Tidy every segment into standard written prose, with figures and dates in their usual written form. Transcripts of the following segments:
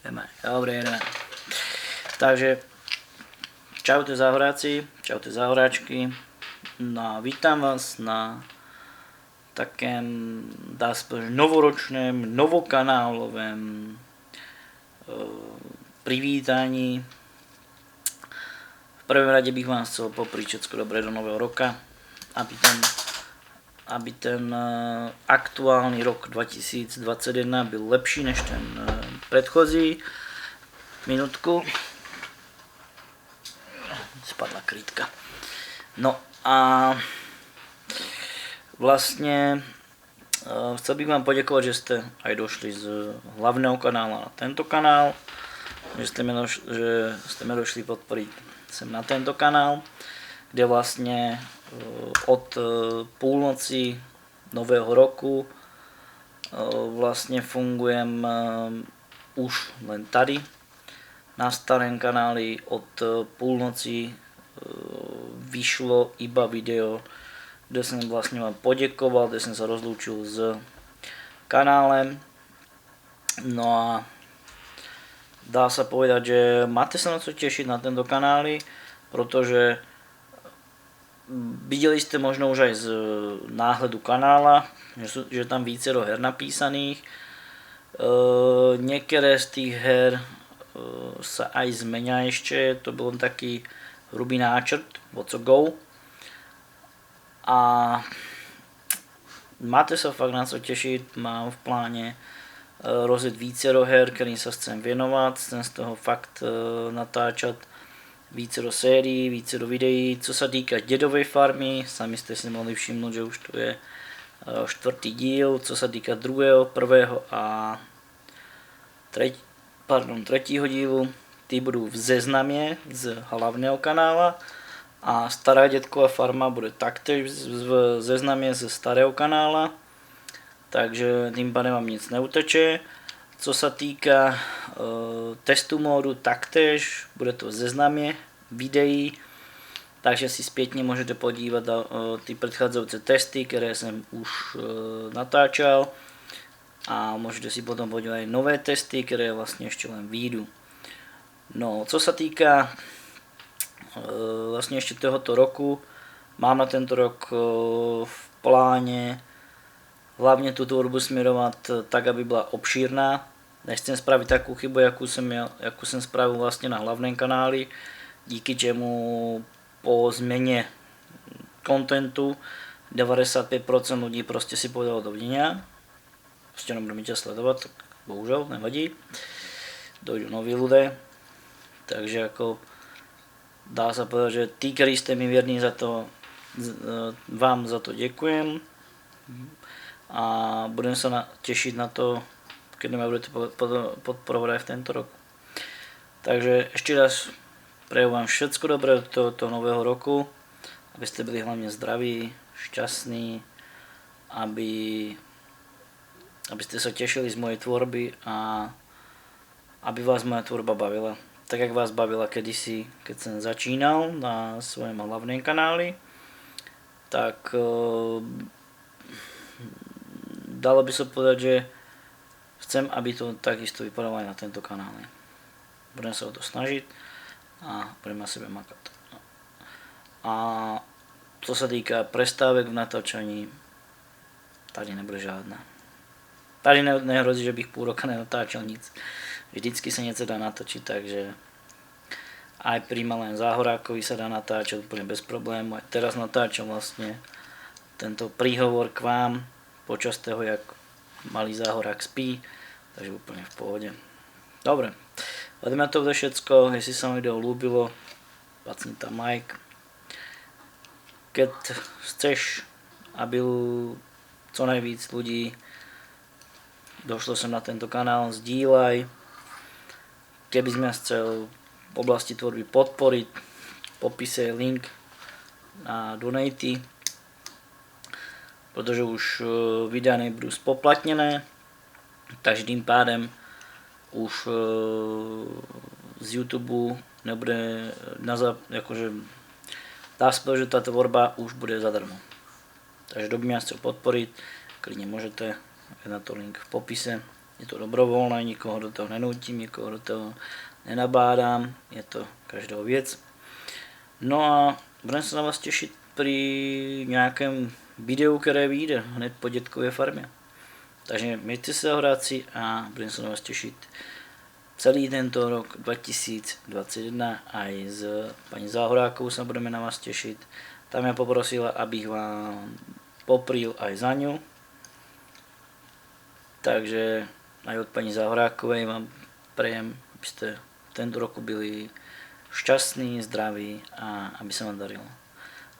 Dobre, ideme. Takže, čaute záhoráci, čaute záhoráčky. No a vítam vás na takém, dá sa povedať, novoročném, novokanálovém privítaní. V prvom rade bych vám chcel popriť všetko dobré do nového roka, aby ten aktuálny rok 2021 byl lepší než ten predchozí. Minútku. Spadla krytka. No a vlastne chcel bych vám poďakovať, že ste aj došli z hlavného kanála na tento kanál, že ste mi došli podporiť sem na tento kanál, kde vlastne od púlnoci nového roku vlastne fungujem už len tady na starém kanáli. Od púlnoci vyšlo iba video, kde som vlastne vám poďakoval, kde som sa rozlúčil s kanálem. No a dá sa povedať, že máte sa na co tešiť na tento kanály, pretože videli ste možno už aj z náhľadu kanála, že tam vícero her napísaných. Niektoré z tých her sa aj zmenia ešte, to bol taký hrubý náčrt, what so go. A máte sa fakt na co tešiť, mám v pláne rozjet vícero her, ktorým sa chcem venovať, chcem z toho fakt natáčať vícero sérií, vícero videí. Co sa týka Dedovej farmy, sami ste si mohli všimnúť, že už tu je 4. díl. Co sa týka 2., 1. a 3. dílu, tí budú v zeznamie z hlavného kanála a Stará detková farma bude taktéž v zeznamie ze starého kanála, takže tým pádem vám nic neuteče. Co sa týka testu módu, taktéž bude to v zeznamie videí, takže si spätne môžete podívať na ty predchádzajúce testy, ktoré som už natáčal, a môžete si potom podívať aj nové testy, ktoré vlastne ešte len výjdu. No, co sa týka vlastne ešte tohoto roku, mám na tento rok v pláne hlavne tú tvorbu smerovať tak, aby bola obšírna. Nechcem spraviť takú chybu, akú som spravil vlastne na hlavnom kanáli, díky čemu po zmene kontentu 95% ľudí proste si povedalo dovidenia. Proste nebudeme ťa sledovať, tak bohužiaľ, nevadí. Dojdú noví ľudia. Takže ako dá sa povedať, že tí, ktorí ste mi vierní, vám za to ďakujem. A budem sa tešiť na to, keď ma budete podporovať aj v tento rok. Takže ešte raz prajem vám všetko dobré do tohoto nového roku, aby ste byli hlavne zdraví, šťastní, aby ste sa tešili z mojej tvorby a aby vás moja tvorba bavila. Tak jak vás bavila kedysi, keď som začínal na svojom hlavnom kanáli, tak dalo by sa povedať, že chcem, aby to takisto vypadalo aj na tento kanále. Budem sa o to snažiť a budem na sebe makať. A co sa týka prestávek v natáčaní, tady nebude žádna. Tady nehrozí, že bych půl roka nenatáčal nic. Vždycky sa niečo dá natočiť, takže aj pri malém záhorákovi sa dá natáčať úplne bez problému. Aj teraz natáčam vlastne tento príhovor k vám počas toho, jak malý záhorák spí, takže úplne v pohode. Dobre, ode mňa to bude všetko, jestli sa mi video ľúbilo, pacni tam like. Keď chceš, aby co najvíc ľudí došlo som na tento kanál, zdieľaj. Keby si ma chcel v oblasti tvorby podporiť, v popise je link na donaty, pretože už videá nebudú spoplatnené, takže tým pádem už z YouTube nebude akože dá sa povedať, že tá tvorba už bude zadarmo. Takže kto by ma chcel podporiť, klidne môžete, je na to link v popise. Je to dobrovoľné, nikoho do toho nenútim, nikoho do toho nenabádám, je to každého věc. No a budeme se na vás těšit při nějakém videu, které vyjde hned po dětkově farmě. Takže mějte se horáci a budeme se na vás těšit celý tento rok 2021 aj s paní Záhorákovou sa budeme na vás těšit. Tam mě poprosila, abych vám popril aj za ňu. Takže aj od paní Záhorákovej vám prejem, aby ste tento roku byli šťastní, zdraví a aby sa vám darilo.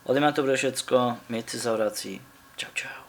Ode mňa to bude všetko, miejte sa horáci, čau čau.